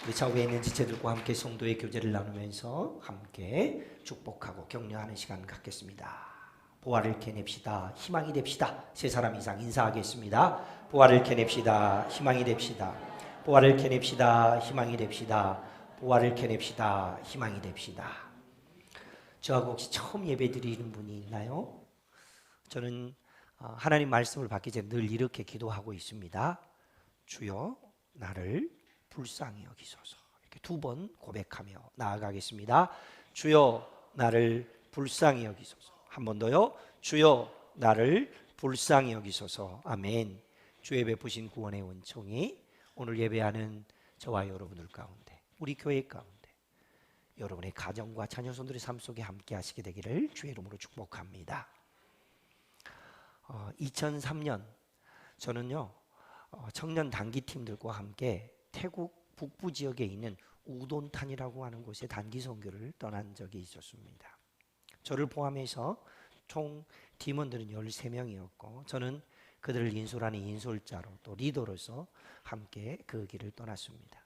우리 좌우에 있는 지체들과 함께 성도의 교제를 나누면서 함께 축복하고 격려하는 시간 갖겠습니다. 보화를 캐냅시다. 희망이 됩시다. 세 사람 이상 인사하겠습니다. 보화를 캐냅시다. 희망이 됩시다. 보화를 캐냅시다. 희망이 됩시다. 보화를 캐냅시다. 희망이 됩시다. 저하고 혹시 처음 예배 드리는 분이 있나요? 저는 하나님 말씀을 받기 전에 늘 이렇게 기도하고 있습니다. 주여 나를 불쌍히 여기소서. 이렇게 두 번 고백하며 나아가겠습니다. 주여 나를 불쌍히 여기소서. 한 번 더요. 주여 나를 불쌍히 여기소서. 아멘. 주의 베푸신 구원의 원총이 오늘 예배하는 저와 여러분들 가운데, 우리 교회 가운데, 여러분의 가정과 자녀손들의 삶 속에 함께 하시게 되기를 주의 이름으로 축복합니다. 2003년 저는요 청년 단기팀들과 함께 태국 북부 지역에 있는 우돈탄이라고 하는 곳에 단기 선교를 떠난 적이 있었습니다. 저를 포함해서 총 팀원들은 13명이었고 저는 그들을 인솔하는 인솔자로 또 리더로서 함께 그 길을 떠났습니다.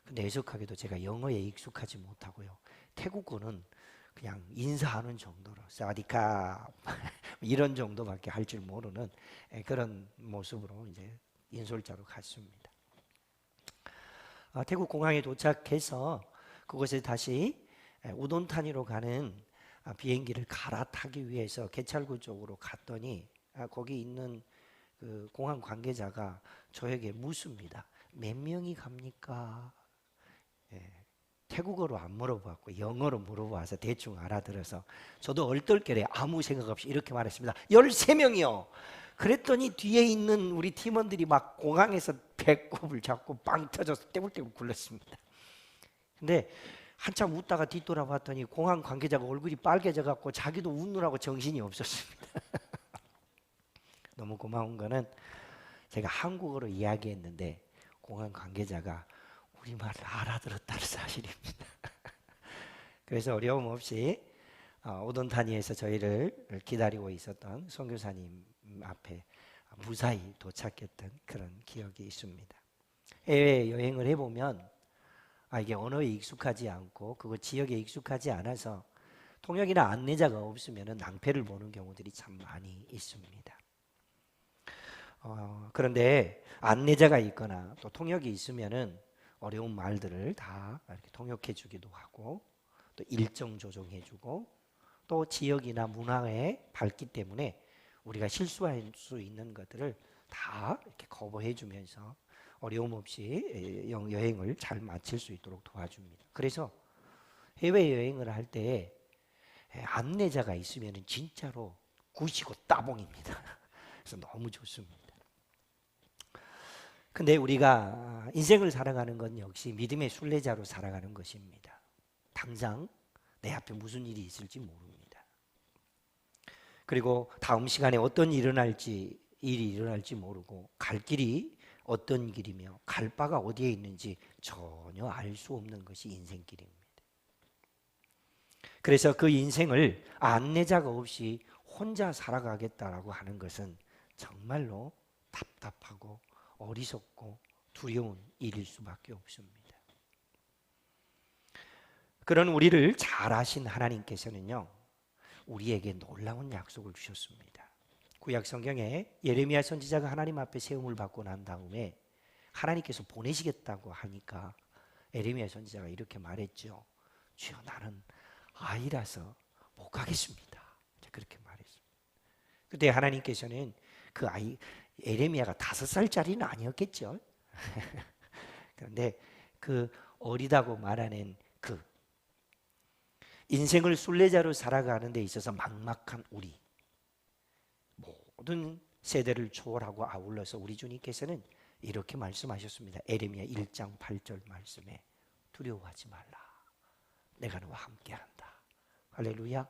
근데 애석하게도 제가 영어에 익숙하지 못하고요, 태국어는 그냥 인사하는 정도로 사와디카 이런 정도밖에 할 줄 모르는 그런 모습으로 이제 인솔자로 갔습니다. 태국 공항에 도착해서 그곳에 다시 우돈타니로 가는 비행기를 갈아타기 위해서 개찰구 쪽으로 갔더니 거기 있는 그 공항 관계자가 저에게 묻습니다. 몇 명이 갑니까? 태국어로 안 물어봤고 영어로 물어봐서 대충 알아들어서 저도 얼떨결에 아무 생각 없이 이렇게 말했습니다. 13명이요. 그랬더니 뒤에 있는 우리 팀원들이 막 공항에서 배꼽을 잡고 빵 터져서 떼굴떼굴 굴렀습니다. 근데 한참 웃다가 뒤돌아봤더니 공항 관계자가 얼굴이 빨개져 갖고 자기도 웃느라고 정신이 없었습니다. 너무 고마운 거는 제가 한국어로 이야기했는데 공항 관계자가 우리말을 알아들었다는 사실입니다. 그래서 어려움 없이 우돈타니에서 저희를 기다리고 있었던 선교사님 앞에 무사히 도착했던 그런 기억이 있습니다. 해외 여행을 해보면 이게 언어에 익숙하지 않고 그거 지역에 익숙하지 않아서 통역이나 안내자가 없으면 낭패를 보는 경우들이 참 많이 있습니다. 그런데 안내자가 있거나 또 통역이 있으면은 어려운 말들을 다 이렇게 통역해 주기도 하고 또 일정 조정해 주고 또 지역이나 문화에 밝기 때문에 우리가 실수할 수 있는 것들을 다 이렇게 커버해 주면서 어려움 없이 여행을 잘 마칠 수 있도록 도와줍니다. 그래서 해외여행을 할 때 안내자가 있으면 진짜로 굿이고 따봉입니다. 그래서 너무 좋습니다. 근데 우리가 인생을 살아가는 건 역시 믿음의 순례자로 살아가는 것입니다. 당장 내 앞에 무슨 일이 있을지 모릅니다. 그리고 다음 시간에 어떤 일이 일어날지 모르고 갈 길이 어떤 길이며 갈 바가 어디에 있는지 전혀 알 수 없는 것이 인생길입니다. 그래서 그 인생을 안내자가 없이 혼자 살아가겠다라고 하는 것은 정말로 답답하고 어리석고 두려운 일일 수밖에 없습니다. 그런 우리를 잘 아신 하나님께서는요 우리에게 놀라운 약속을 주셨습니다. 구약 성경에 예레미야 선지자가 하나님 앞에 세움을 받고 난 다음에 하나님께서 보내시겠다고 하니까 예레미야 선지자가 이렇게 말했죠. 주여 나는 아이라서 못 가겠습니다. 그렇게 말했습니다. 그때 하나님께서는 그 아이 예레미야가 5살짜리는 아니었겠죠. 그런데 그 어리다고 말하는 그 인생을 순례자로 살아가는 데 있어서 막막한 우리 모든 세대를 초월하고 아울러서 우리 주님께서는 이렇게 말씀하셨습니다. 예레미야 1장 8절 말씀에 두려워하지 말라. 내가 너와 함께한다. 할렐루야.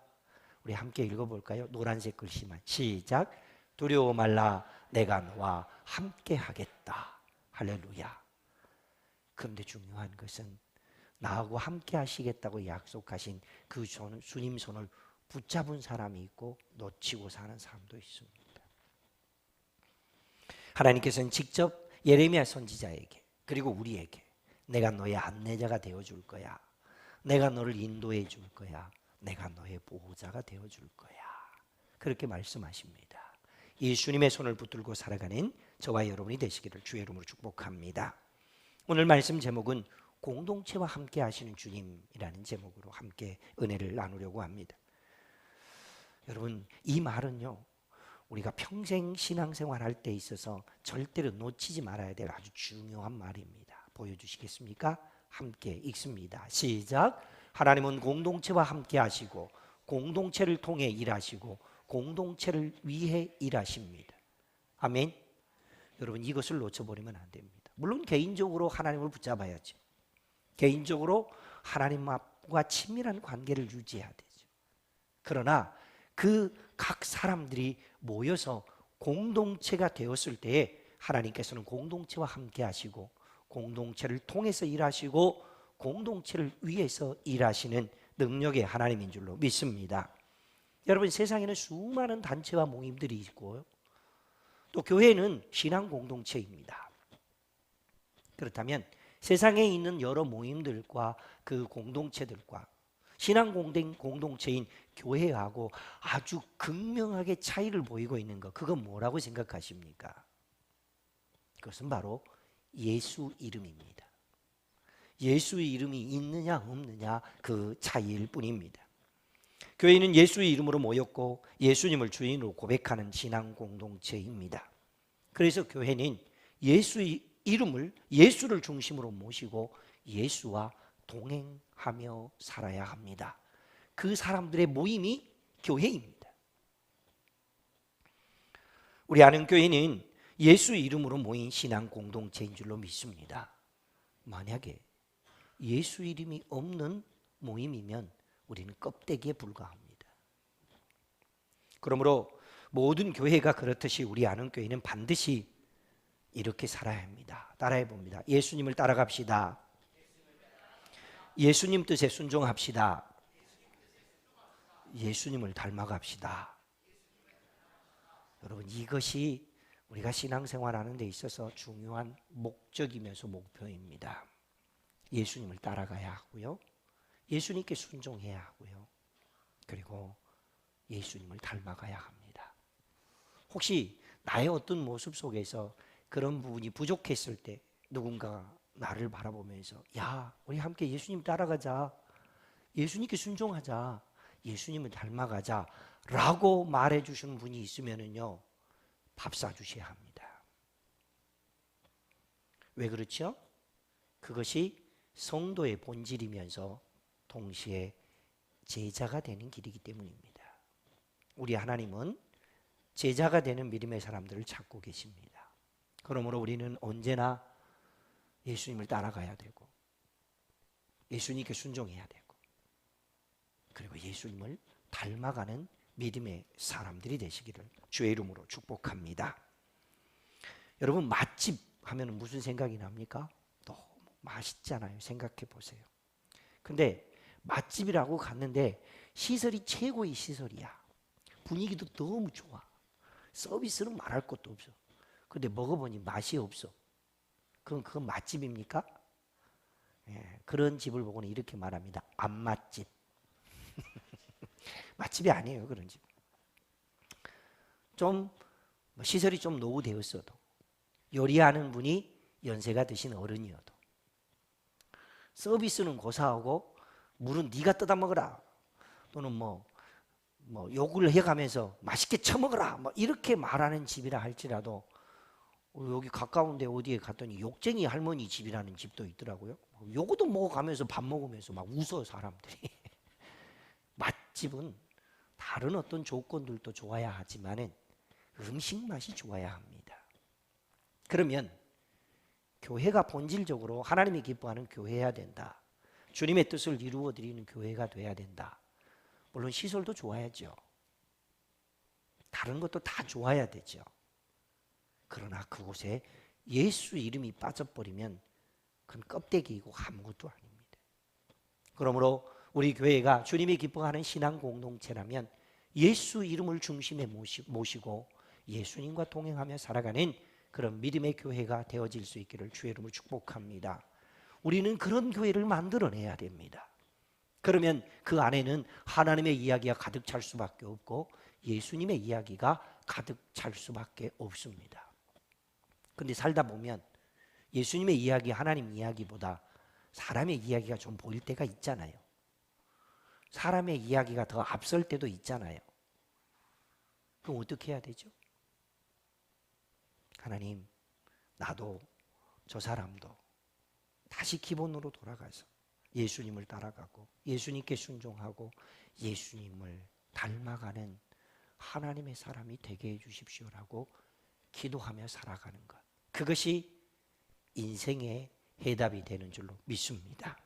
우리 함께 읽어볼까요? 노란색 글씨만 시작. 두려워 말라. 내가 너와 함께하겠다. 할렐루야. 그런데 중요한 것은 나하고 함께 하시겠다고 약속하신 그 주님 손을 붙잡은 사람이 있고 놓치고 사는 사람도 있습니다. 하나님께서는 직접 예레미야 선지자에게 그리고 우리에게 내가 너의 안내자가 되어줄 거야. 내가 너를 인도해 줄 거야. 내가 너의 보호자가 되어줄 거야. 그렇게 말씀하십니다. 예수님의 손을 붙들고 살아가는 저와 여러분이 되시기를 주의 이름으로 축복합니다. 오늘 말씀 제목은 공동체와 함께 하시는 주님이라는 제목으로 함께 은혜를 나누려고 합니다. 여러분, 이 말은요, 우리가 평생 신앙생활 할 때 있어서 절대로 놓치지 말아야 될 아주 중요한 말입니다. 보여주시겠습니까? 함께 읽습니다. 시작. 하나님은 공동체와 함께 하시고 공동체를 통해 일하시고 공동체를 위해 일하십니다. 아멘. 여러분, 이것을 놓쳐버리면 안 됩니다. 물론 개인적으로 하나님을 붙잡아야죠. 개인적으로 하나님과 친밀한 관계를 유지해야 되죠. 그러나 그 각 사람들이 모여서 공동체가 되었을 때에 하나님께서는 공동체와 함께 하시고 공동체를 통해서 일하시고 공동체를 위해서 일하시는 능력의 하나님인 줄로 믿습니다. 여러분, 세상에는 수많은 단체와 모임들이 있고요, 또 교회는 신앙 공동체입니다. 그렇다면 세상에 있는 여러 모임들과 그 공동체들과 신앙 공동체인 교회하고 아주 극명하게 차이를 보이고 있는 것, 그건 뭐라고 생각하십니까? 그것은 바로 예수 이름입니다. 예수의 이름이 있느냐 없느냐, 그 차이일 뿐입니다. 교회는 예수의 이름으로 모였고 예수님을 주인으로 고백하는 신앙 공동체입니다. 그래서 교회는 예수의 이름을, 예수를 중심으로 모시고 예수와 동행하며 살아야 합니다. 그 사람들의 모임이 교회입니다. 우리 아는 교회는 예수의 이름으로 모인 신앙 공동체인 줄로 믿습니다. 만약에 예수 이름이 없는 모임이면 우리는 껍데기에 불과합니다. 그러므로 모든 교회가 그렇듯이 우리 아는 교회는 반드시 이렇게 살아야 합니다. 따라해 봅니다. 예수님을 따라갑시다. 예수님 뜻에 순종합시다. 예수님을 닮아갑시다. 여러분, 이것이 우리가 신앙생활하는 데 있어서 중요한 목적이면서 목표입니다. 예수님을 따라가야 하고요, 예수님께 순종해야 하고요, 그리고 예수님을 닮아가야 합니다. 혹시 나의 어떤 모습 속에서 그런 부분이 부족했을 때 누군가 나를 바라보면서 야, 우리 함께 예수님 따라가자, 예수님께 순종하자, 예수님을 닮아가자 라고 말해 주시는 분이 있으면은요, 밥 사주셔야 합니다. 왜 그렇죠? 그것이 성도의 본질이면서 동시에 제자가 되는 길이기 때문입니다. 우리 하나님은 제자가 되는 믿음의 사람들을 찾고 계십니다. 그러므로 우리는 언제나 예수님을 따라가야 되고 예수님께 순종해야 되고 그리고 예수님을 닮아가는 믿음의 사람들이 되시기를 주의 이름으로 축복합니다. 여러분, 맛집 하면 무슨 생각이 납니까? 너무 맛있잖아요. 생각해 보세요. 근데 맛집이라고 갔는데 시설이 최고의 시설이야. 분위기도 너무 좋아. 서비스는 말할 것도 없어. 근데 먹어보니 맛이 없어. 그건 맛집입니까? 예, 그런 집을 보고는 이렇게 말합니다. 안 맛집. 맛집이 아니에요, 그런 집. 좀 시설이 좀 노후되었어도, 요리하는 분이 연세가 드신 어른이어도, 서비스는 고사하고 물은 네가 뜯어 먹어라, 또는 뭐 욕을 해가면서 맛있게 처먹어라, 이렇게 말하는 집이라 할지라도 여기 가까운데 어디에 갔더니 욕쟁이 할머니 집이라는 집도 있더라고요. 요거도 먹어가면서 밥 먹으면서 막 웃어 사람들이. 맛집은 다른 어떤 조건들도 좋아야 하지만은 음식 맛이 좋아야 합니다. 그러면 교회가 본질적으로 하나님이 기뻐하는 교회여야 된다. 주님의 뜻을 이루어 드리는 교회가 돼야 된다. 물론 시설도 좋아야죠. 다른 것도 다 좋아야 되죠. 그러나 그곳에 예수 이름이 빠져버리면 그건 껍데기이고 아무것도 아닙니다. 그러므로 우리 교회가 주님이 기뻐하는 신앙 공동체라면 예수 이름을 중심에 모시고 예수님과 동행하며 살아가는 그런 믿음의 교회가 되어질 수 있기를 주의 이름으로 축복합니다. 우리는 그런 교회를 만들어내야 됩니다. 그러면 그 안에는 하나님의 이야기가 가득 찰 수밖에 없고 예수님의 이야기가 가득 찰 수밖에 없습니다. 그런데 살다 보면 예수님의 이야기, 하나님 이야기보다 사람의 이야기가 좀 보일 때가 있잖아요. 사람의 이야기가 더 앞설 때도 있잖아요. 그럼 어떻게 해야 되죠? 하나님, 나도 저 사람도 다시 기본으로 돌아가서 예수님을 따라가고 예수님께 순종하고 예수님을 닮아가는 하나님의 사람이 되게 해주십시오라고 기도하며 살아가는 것, 그것이 인생의 해답이 되는 줄로 믿습니다.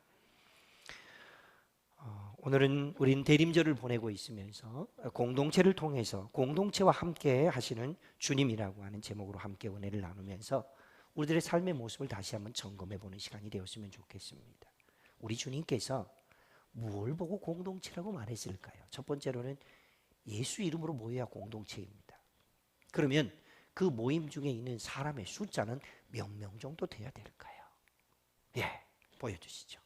오늘은 우린 대림절을 보내고 있으면서 공동체를 통해서 공동체와 함께 하시는 주님이라고 하는 제목으로 함께 은혜를 나누면서 우리들의 삶의 모습을 다시 한번 점검해 보는 시간이 되었으면 좋겠습니다. 우리 주님께서 무엇을 보고 공동체라고 말했을까요? 첫 번째로는 예수 이름으로 모여야 공동체입니다. 그러면 그 모임 중에 있는 사람의 숫자는 몇 명 정도 돼야 될까요? 예, 보여주시죠.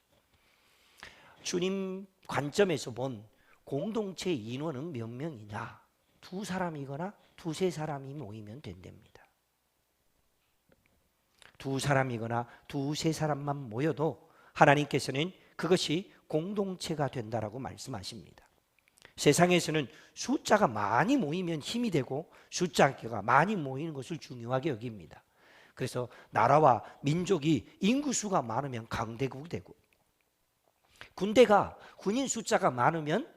주님 관점에서 본 공동체 인원은 몇 명이냐? 두 사람이거나 두세 사람이 모이면 된답니다. 두 사람이거나 두세 사람만 모여도 하나님께서는 그것이 공동체가 된다라고 말씀하십니다. 세상에서는 숫자가 많이 모이면 힘이 되고 숫자가 많이 모이는 것을 중요하게 여깁니다. 그래서 나라와 민족이 인구수가 많으면 강대국이 되고 군대가 군인 숫자가 많으면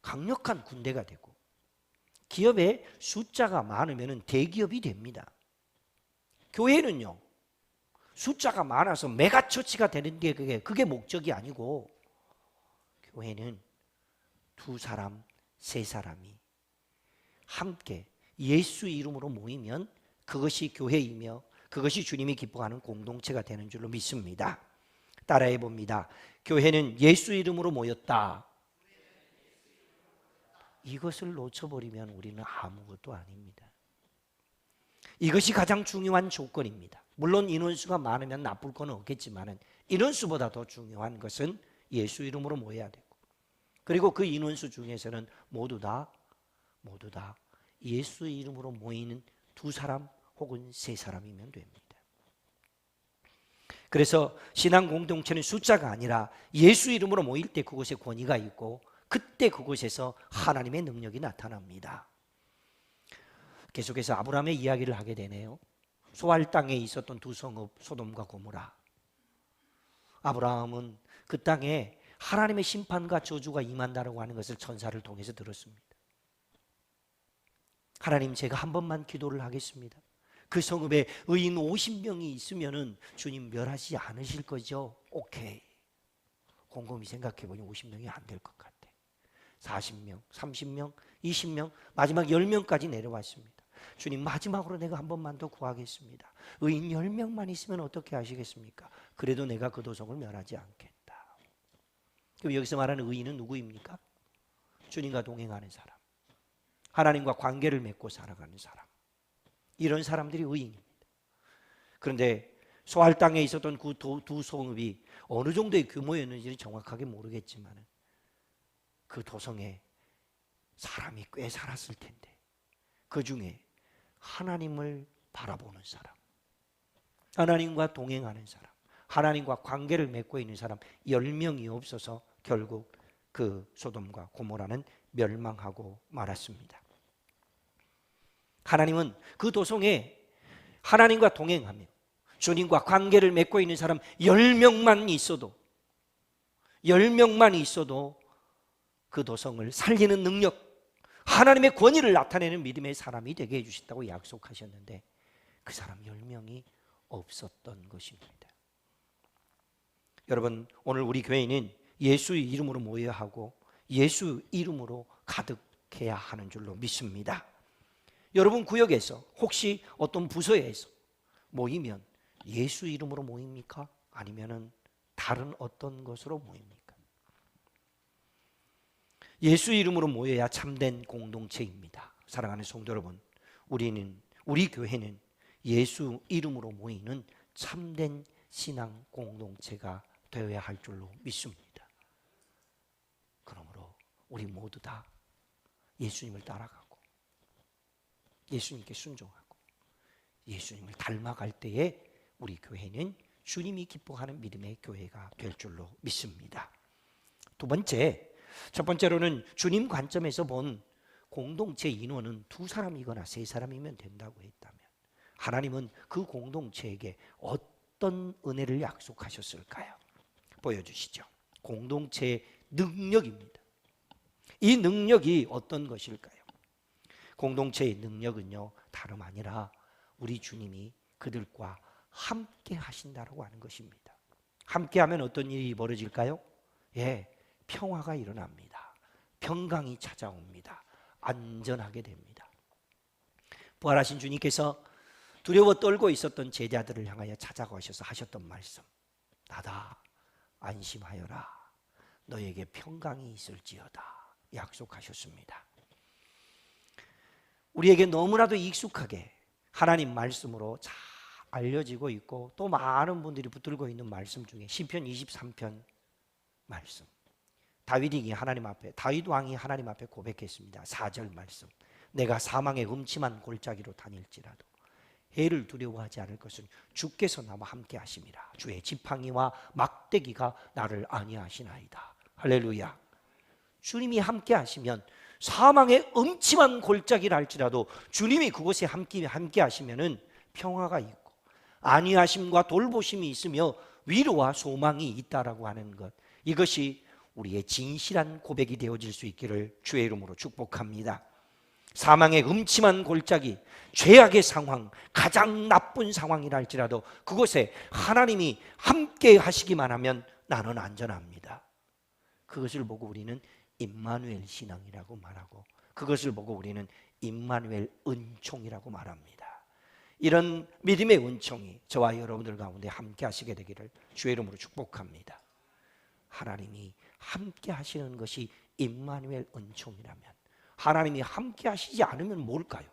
강력한 군대가 되고 기업의 숫자가 많으면 대기업이 됩니다. 교회는요, 숫자가 많아서 메가처치가 되는 게 그게 목적이 아니고 교회는 두 사람, 세 사람이 함께 예수 이름으로 모이면 그것이 교회이며 그것이 주님이 기뻐하는 공동체가 되는 줄로 믿습니다. 따라해 봅니다. 교회는 예수 이름으로 모였다. 이것을 놓쳐버리면 우리는 아무것도 아닙니다. 이것이 가장 중요한 조건입니다. 물론 인원수가 많으면 나쁠 건 없겠지만 인원수보다 더 중요한 것은 예수 이름으로 모여야 되고 그리고 그 인원수 중에서는 모두 다 예수 이름으로 모이는 두 사람 혹은 세 사람이면 됩니다. 그래서 신앙 공동체는 숫자가 아니라 예수 이름으로 모일 때 그곳에 권위가 있고 그때 그곳에서 하나님의 능력이 나타납니다. 계속해서 아브라함의 이야기를 하게 되네요. 소알 땅에 있었던 두 성읍 소돔과 고모라. 아브라함은 그 땅에 하나님의 심판과 저주가 임한다라고 하는 것을 천사를 통해서 들었습니다. 하나님, 제가 한 번만 기도를 하겠습니다. 그 성읍에 의인 50명이 있으면은 주님 멸하지 않으실 거죠? 오케이. 곰곰이 생각해 보니 50명이 안 될 것 같아. 40명, 30명, 20명, 마지막 10명까지 내려왔습니다. 주님, 마지막으로 내가 한 번만 더 구하겠습니다. 의인 10명만 있으면 어떻게 하시겠습니까? 그래도 내가 그 도성을 멸하지 않겠다. 그럼 여기서 말하는 의인은 누구입니까? 주님과 동행하는 사람, 하나님과 관계를 맺고 살아가는 사람, 이런 사람들이 의인입니다. 그런데 소알 땅에 있었던 그 두 성읍이 어느 정도의 규모였는지는 정확하게 모르겠지만 그 도성에 사람이 꽤 살았을 텐데 그 중에 하나님을 바라보는 사람, 하나님과 동행하는 사람, 하나님과 관계를 맺고 있는 사람 10명이 없어서 결국 그 소돔과 고모라는 멸망하고 말았습니다. 하나님은 그 도성에 하나님과 동행하며 주님과 관계를 맺고 있는 사람 10명만 있어도 그 도성을 살리는 능력, 하나님의 권위를 나타내는 믿음의 사람이 되게 해주신다고 약속하셨는데 그 사람 10명이 없었던 것입니다. 여러분, 오늘 우리 교회는 예수의 이름으로 모여야 하고 예수 이름으로 가득해야 하는 줄로 믿습니다. 여러분 구역에서 혹시 어떤 부서에서 모이면 예수 이름으로 모입니까? 아니면은 다른 어떤 것으로 모입니까? 예수 이름으로 모여야 참된 공동체입니다. 사랑하는 성도 여러분, 우리 교회는 예수 이름으로 모이는 참된 신앙 공동체가 되어야 할 줄로 믿습니다. 그러므로 우리 모두 다 예수님을 따라가고 예수님께 순종하고 예수님을 닮아갈 때에 우리 교회는 주님이 기뻐하는 믿음의 교회가 될 줄로 믿습니다. 두 번째, 첫 번째로는 주님 관점에서 본 공동체 인원은 2사람이거나 3사람이면 된다고 했다면 하나님은 그 공동체에게 어떤 은혜를 약속하셨을까요? 보여주시죠. 공동체의 능력입니다. 이 능력이 어떤 것일까요? 공동체의 능력은요, 다름 아니라 우리 주님이 그들과 함께 하신다라고 하는 것입니다. 함께 하면 어떤 일이 벌어질까요? 예, 평화가 일어납니다. 평강이 찾아옵니다. 안전하게 됩니다. 부활하신 주님께서 두려워 떨고 있었던 제자들을 향하여 찾아가셔서 하셨던 말씀, 나다 안심하여라 너에게 평강이 있을지어다 약속하셨습니다. 우리에게 너무나도 익숙하게 하나님 말씀으로 잘 알려지고 있고 또 많은 분들이 붙들고 있는 말씀 중에 시편 23편 말씀, 다윗 왕이 하나님 앞에 고백했습니다. 4절 말씀, 내가 사망의 음침한 골짜기로 다닐지라도 해를 두려워하지 않을 것은 주께서 나와 함께 하심이라. 주의 지팡이와 막대기가 나를 안위하시나이다. 할렐루야. 주님이 함께 하시면 사망의 음침한 골짜기를 할지라도 주님이 그곳에 함께 하시면은 평화가 있고 안위하심과 돌보심이 있으며 위로와 소망이 있다라고 하는 것, 이것이 우리의 진실한 고백이 되어질 수 있기를 주의 이름으로 축복합니다. 사망의 음침한 골짜기, 죄악의 상황, 가장 나쁜 상황이라 할지라도 그곳에 하나님이 함께 하시기만 하면 나는 안전합니다. 그것을 보고 우리는 임마누엘 신앙이라고 말하고 그것을 보고 우리는 임마누엘 은총이라고 말합니다. 이런 믿음의 은총이 저와 여러분들 가운데 함께 하시게 되기를 주의 이름으로 축복합니다. 하나님이 함께 하시는 것이 임마누엘 은총이라면 하나님이 함께 하시지 않으면 뭘까요?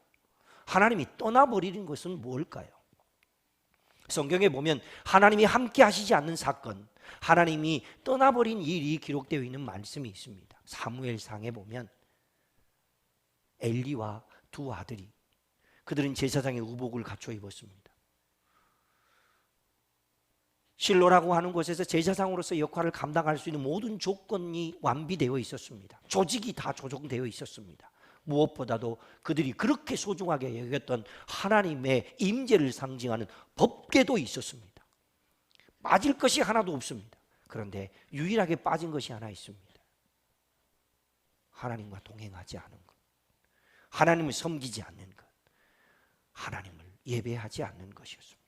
하나님이 떠나버리는 것은 뭘까요? 성경에 보면 하나님이 함께 하시지 않는 사건, 하나님이 떠나버린 일이 기록되어 있는 말씀이 있습니다. 사무엘상에 보면 엘리와 두 아들이, 그들은 제사장의 의복을 갖춰 입었습니다. 실로라고 하는 곳에서 제사장으로서 역할을 감당할 수 있는 모든 조건이 완비되어 있었습니다. 조직이 다 조정되어 있었습니다. 무엇보다도 그들이 그렇게 소중하게 여겼던 하나님의 임재를 상징하는 법궤도 있었습니다. 빠질 것이 하나도 없습니다. 그런데 유일하게 빠진 것이 하나 있습니다. 하나님과 동행하지 않은 것, 하나님을 섬기지 않는 것, 하나님을 예배하지 않는 것이었습니다.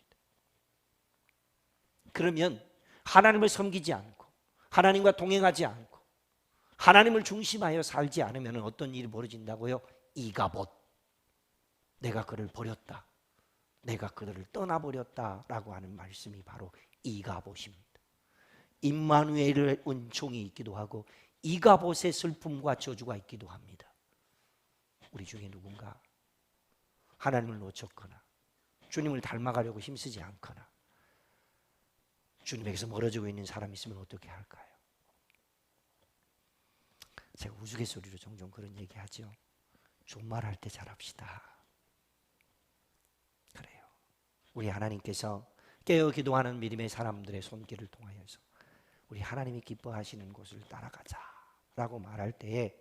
그러면 하나님을 섬기지 않고 하나님과 동행하지 않고 하나님을 중심하여 살지 않으면 어떤 일이 벌어진다고요? 이가봇, 내가 그를 버렸다, 내가 그들을 떠나버렸다라고 하는 말씀이 바로 이가봇입니다. 임마누엘의 은총이 있기도 하고 이가봇의 슬픔과 저주가 있기도 합니다. 우리 중에 누군가 하나님을 놓쳤거나 주님을 닮아가려고 힘쓰지 않거나 주님에게서 멀어지고 있는 사람이 있으면 어떻게 할까요? 제가 우스갯소리로 종종 그런 얘기하죠. 존말할 때 잘합시다. 그래요. 우리 하나님께서 깨어 기도하는 믿음의 사람들의 손길을 통하여서 우리 하나님이 기뻐하시는 곳을 따라가자라고 말할 때에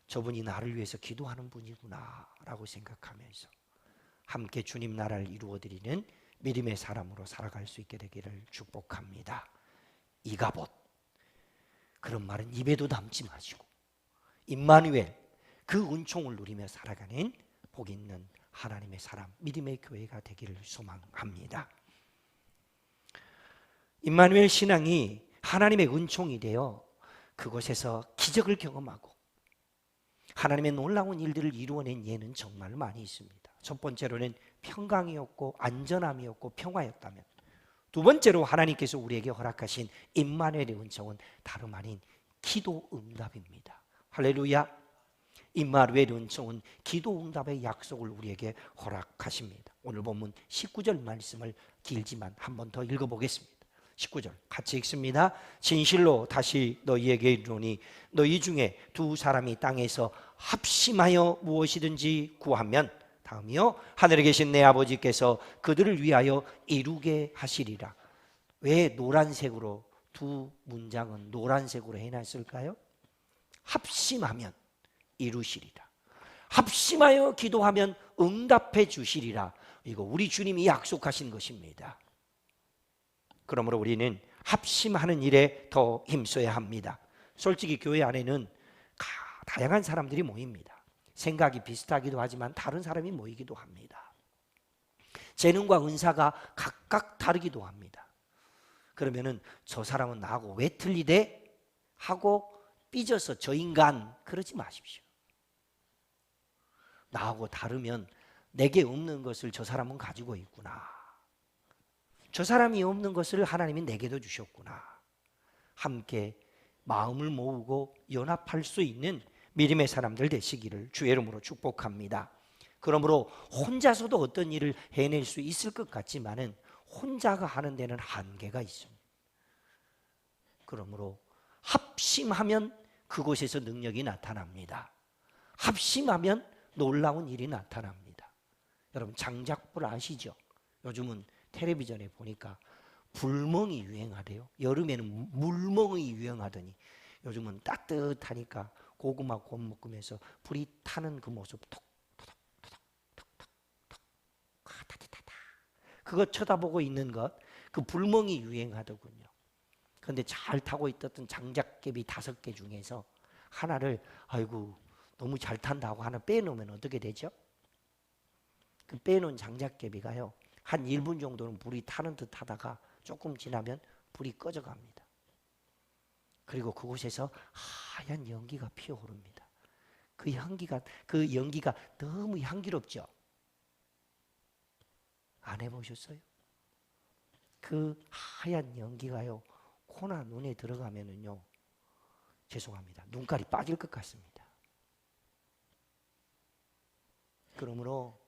저분이 나를 위해서 기도하는 분이구나 라고 생각하면서 함께 주님 나라를 이루어드리는 믿음의 사람으로 살아갈 수 있게 되기를 축복합니다. 이가봇, 그런 말은 입에도 담지 마시고 임마누엘, 그 은총을 누리며 살아가는 복 있는 하나님의 사람, 믿음의 교회가 되기를 소망합니다. 임마누엘 신앙이 하나님의 은총이 되어 그곳에서 기적을 경험하고 하나님의 놀라운 일들을 이루어낸 예는 정말 많이 있습니다. 첫 번째로는 평강이었고 안전함이었고 평화였다면, 두 번째로 하나님께서 우리에게 허락하신 임마누엘의 은총은 다름 아닌 기도 응답입니다. 할렐루야. 임마누엘의 은총은 기도 응답의 약속을 우리에게 허락하십니다. 오늘 본문 19절 말씀을 길지만 한 번 더 읽어보겠습니다. 19절 같이 읽습니다. 진실로 다시 너희에게 이르노니 너희 중에 두 사람이 땅에서 합심하여 무엇이든지 구하면, 다음이요, 하늘에 계신 내 아버지께서 그들을 위하여 이루게 하시리라. 왜 노란색으로, 두 문장은 노란색으로 해놨을까요? 합심하면 이루시리라. 합심하여 기도하면 응답해 주시리라. 이거 우리 주님이 약속하신 것입니다. 그러므로 우리는 합심하는 일에 더 힘써야 합니다. 솔직히 교회 안에는 다양한 사람들이 모입니다. 생각이 비슷하기도 하지만 다른 사람이 모이기도 합니다. 재능과 은사가 각각 다르기도 합니다. 그러면은 저 사람은 나하고 왜 틀리대? 하고 삐져서 저 인간 그러지 마십시오. 나하고 다르면 내게 없는 것을 저 사람은 가지고 있구나. 저 사람이 없는 것을 하나님이 내게도 주셨구나. 함께 마음을 모으고 연합할 수 있는 믿음의 사람들 되시기를 주의 이름으로 축복합니다. 그러므로 혼자서도 어떤 일을 해낼 수 있을 것 같지만은 혼자가 하는 데는 한계가 있습니다. 그러므로 합심하면 그곳에서 능력이 나타납니다. 합심하면 놀라운 일이 나타납니다. 여러분 장작불 아시죠? 요즘은 텔레비전에 보니까 불멍이 유행하대요. 여름에는 물멍이 유행하더니 요즘은 따뜻하니까 고구마 구워 먹으면서 불이 타는 그 모습 톡톡톡톡톡톡 따뜻하다. 그거 쳐다보고 있는 것, 그 불멍이 유행하더군요. 그런데 잘 타고 있었던 장작개비 5개 중에서 하나를 아이고 너무 잘 탄다고 하나 빼놓으면 어떻게 되죠? 그 빼놓은 장작개비가요 한 1분 정도는 불이 타는 듯 하다가 조금 지나면 불이 꺼져갑니다. 그리고 그곳에서 하얀 연기가 피어오릅니다. 그 연기가 너무 향기롭죠? 안 해보셨어요? 그 하얀 연기가요 코나 눈에 들어가면은요 죄송합니다 눈깔이 빠질 것 같습니다. 그러므로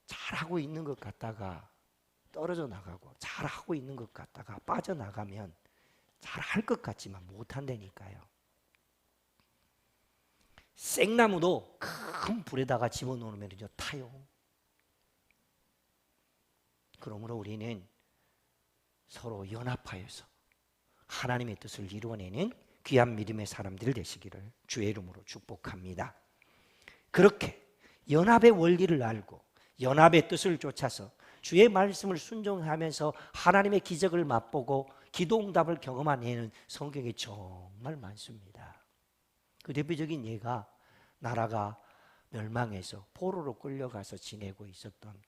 잘하고 있는 것 같다가 떨어져 나가고 잘하고 있는 것 같다가 빠져나가면 잘할 것 같지만 못한다니까요. 생나무도 큰 불에다가 집어넣으면요 타요. 그러므로 우리는 서로 연합하여서 하나님의 뜻을 이루어내는 귀한 믿음의 사람들 되시기를 주의 이름으로 축복합니다. 그렇게 연합의 원리를 알고 연합의 뜻을 쫓아서 주의 말씀을 순종하면서 하나님의 기적을 맛보고 기도응답을 경험한 예는 성경에 정말 많습니다. 그 대표적인 예가 나라가 멸망해서 포로로 끌려가서 지내고 있었던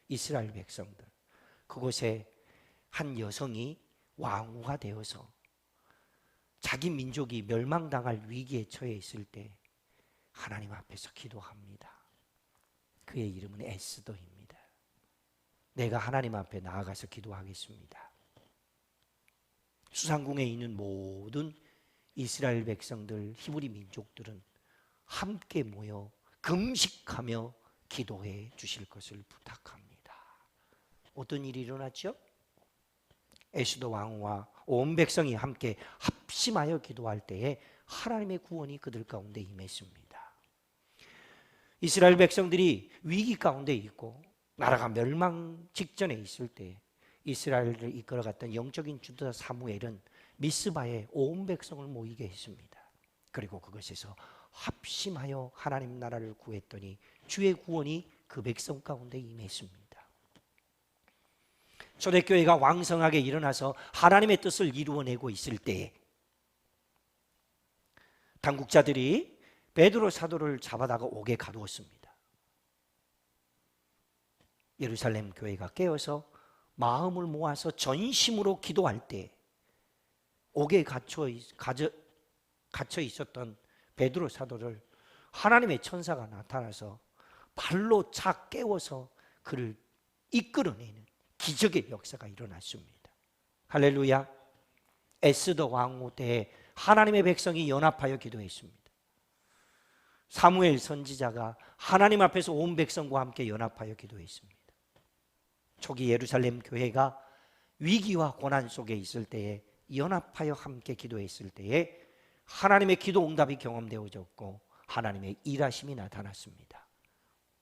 이스라엘 백성들, 그곳에 한 여성이 왕후가 되어서 자기 민족이 멸망당할 위기에 처해 있을 때 하나님 앞에서 기도합니다. 그의 이름은 에스더입니다. 내가 하나님 앞에 나아가서 기도하겠습니다. 수상궁에 있는 모든 이스라엘 백성들, 히브리 민족들은 함께 모여 금식하며 기도해 주실 것을 부탁합니다. 어떤 일이 일어났죠? 에스더 왕후와 온 백성이 함께 합심하여 기도할 때에 하나님의 구원이 그들 가운데 임했습니다. 이스라엘 백성들이 위기 가운데 있고 나라가 멸망 직전에 있을 때 이스라엘을 이끌어갔던 영적인 주도자 사무엘은 미스바에 온 백성을 모이게 했습니다. 그리고 그것에서 합심하여 하나님 나라를 구했더니 주의 구원이 그 백성 가운데 임했습니다. 초대교회가 왕성하게 일어나서 하나님의 뜻을 이루어내고 있을 때에 당국자들이 베드로 사도를 잡아다가 옥에 가두었습니다. 예루살렘 교회가 깨어서 마음을 모아서 전심으로 기도할 때 옥에 갇혀 있었던 베드로 사도를 하나님의 천사가 나타나서 발로 착 깨워서 그를 이끌어내는 기적의 역사가 일어났습니다. 할렐루야. 에스더 왕후 때에 하나님의 백성이 연합하여 기도했습니다. 사무엘 선지자가 하나님 앞에서 온 백성과 함께 연합하여 기도했습니다. 초기 예루살렘 교회가 위기와 고난 속에 있을 때에 연합하여 함께 기도했을 때에 하나님의 기도 응답이 경험되어졌고 하나님의 일하심이 나타났습니다.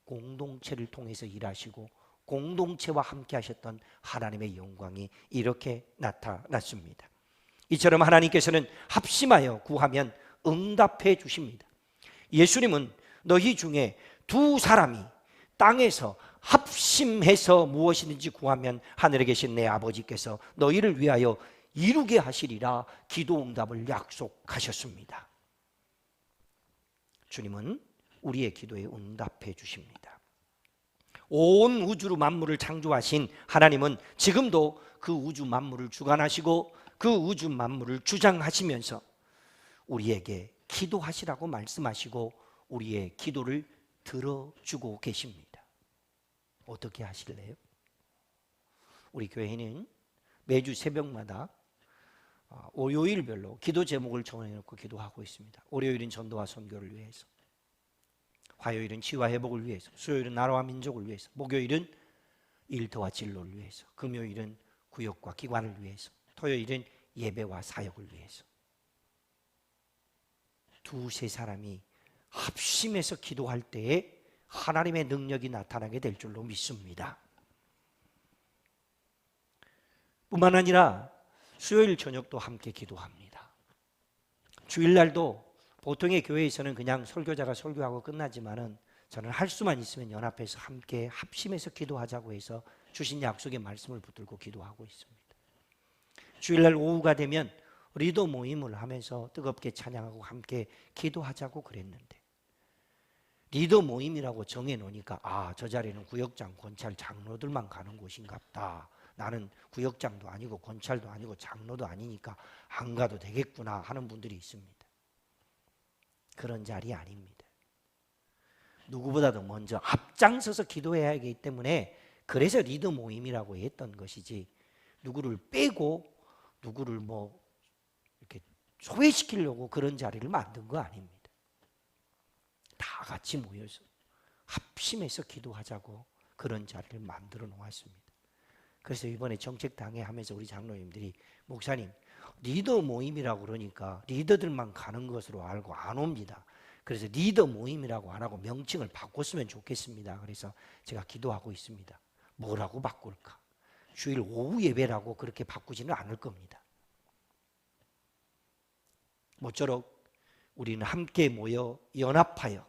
공동체를 통해서 일하시고 공동체와 함께 하셨던 하나님의 영광이 이렇게 나타났습니다. 이처럼 하나님께서는 합심하여 구하면 응답해 주십니다. 예수님은 너희 중에 두 사람이 땅에서 합심해서 무엇이든지 구하면 하늘에 계신 내 아버지께서 너희를 위하여 이루게 하시리라 기도 응답을 약속하셨습니다. 주님은 우리의 기도에 응답해 주십니다. 온 우주 만물을 창조하신 하나님은 지금도 그 우주 만물을 주관하시고 그 우주 만물을 주장하시면서 우리에게 기도하시라고 말씀하시고 우리의 기도를 들어주고 계십니다. 어떻게 하실래요? 우리 교회는 매주 새벽마다 월요일별로 기도 제목을 정해놓고 기도하고 있습니다. 월요일은 전도와 선교를 위해서, 화요일은 치유와 회복을 위해서, 수요일은 나라와 민족을 위해서, 목요일은 일터와 진로를 위해서, 금요일은 구역과 기관을 위해서, 토요일은 예배와 사역을 위해서. 두세 사람이 합심해서 기도할 때에 하나님의 능력이 나타나게 될 줄로 믿습니다. 뿐만 아니라 수요일 저녁도 함께 기도합니다. 주일날도 보통의 교회에서는 그냥 설교자가 설교하고 끝나지만은 저는 할 수만 있으면 연합해서 함께 합심해서 기도하자고 해서 주신 약속의 말씀을 붙들고 기도하고 있습니다. 주일날 오후가 되면 리더 모임을 하면서 뜨겁게 찬양하고 함께 기도하자고 그랬는데 리더 모임이라고 정해놓으니까 저 자리는 구역장, 권찰, 장로들만 가는 곳인가 보다. 나는 구역장도 아니고 권찰도 아니고 장로도 아니니까 안 가도 되겠구나 하는 분들이 있습니다. 그런 자리 아닙니다. 누구보다도 먼저 앞장서서 기도해야 하기 때문에 그래서 리더 모임이라고 했던 것이지 누구를 빼고 누구를 이렇게 소외시키려고 그런 자리를 만든 거 아닙니다. 다 같이 모여서 합심해서 기도하자고 그런 자리를 만들어 놓았습니다. 그래서 이번에 정책당회 하면서 우리 장로님들이 목사님 리더 모임이라고 그러니까 리더들만 가는 것으로 알고 안 옵니다. 그래서 리더 모임이라고 안 하고 명칭을 바꿨으면 좋겠습니다. 그래서 제가 기도하고 있습니다. 뭐라고 바꿀까? 주일 오후 예배라고 그렇게 바꾸지는 않을 겁니다. 모쪼록 우리는 함께 모여 연합하여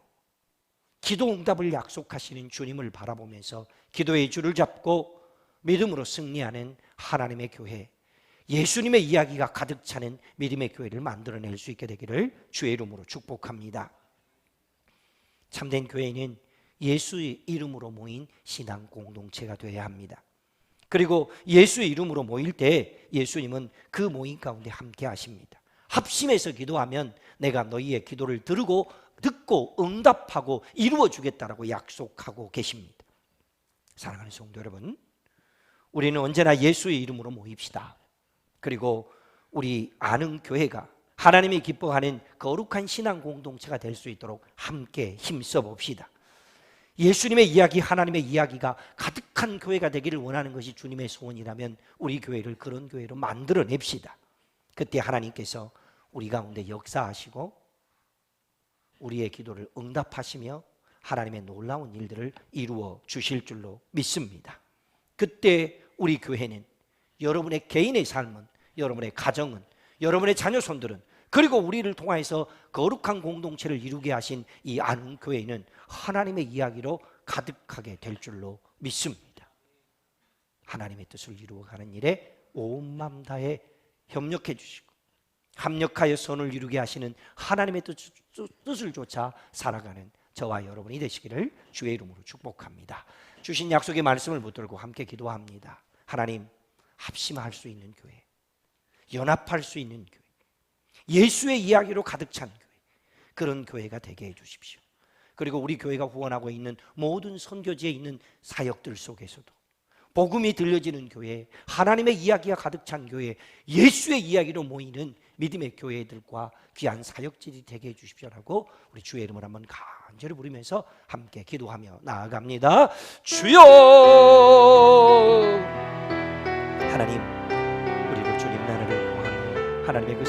기도 응답을 약속하시는 주님을 바라보면서 기도의 줄을 잡고 믿음으로 승리하는 하나님의 교회, 예수님의 이야기가 가득 차는 믿음의 교회를 만들어낼 수 있게 되기를 주의 이름으로 축복합니다. 참된 교회는 예수의 이름으로 모인 신앙 공동체가 되어야 합니다. 그리고 예수의 이름으로 모일 때 예수님은 그 모임 가운데 함께 하십니다. 합심해서 기도하면 내가 너희의 기도를 듣고 응답하고 이루어 주겠다라고 약속하고 계십니다. 사랑하는 성도 여러분, 우리는 언제나 예수의 이름으로 모입시다. 그리고 우리 아는 교회가 하나님이 기뻐하는 거룩한 신앙 공동체가 될 수 있도록 함께 힘써 봅시다. 예수님의 이야기, 하나님의 이야기가 가득한 교회가 되기를 원하는 것이 주님의 소원이라면 우리 교회를 그런 교회로 만들어냅시다. 그때 하나님께서 우리 가운데 역사하시고 우리의 기도를 응답하시며 하나님의 놀라운 일들을 이루어 주실 줄로 믿습니다. 그때 우리 교회는 여러분의 개인의 삶은, 여러분의 가정은, 여러분의 자녀 손들은, 그리고 우리를 통하여서 거룩한 공동체를 이루게 하신 이 안교회는 하나님의 이야기로 가득하게 될 줄로 믿습니다. 하나님의 뜻을 이루어가는 일에 온 마음 다해 협력해 주시고 합력하여 선을 이루게 하시는 하나님의 뜻을 쫓아 살아가는 저와 여러분이 되시기를 주의 이름으로 축복합니다. 주신 약속의 말씀을 붙들고 함께 기도합니다. 하나님, 합심할 수 있는 교회, 연합할 수 있는 교회, 예수의 이야기로 가득 찬 교회, 그런 교회가 되게 해 주십시오. 그리고 우리 교회가 후원하고 있는 모든 선교지에 있는 사역들 속에서도 복음이 들려지는 교회, 하나님의 이야기가 가득 찬 교회, 예수의 이야기로 모이는 믿음의 교회들과 귀한 사역질이 되게 해주십시오라고 우리 주의 이름을 한번 간절히 부르면서 함께 기도하며 나아갑니다. 주여, 하나님, 우리로 주님 나라를 구하며 하나님의 그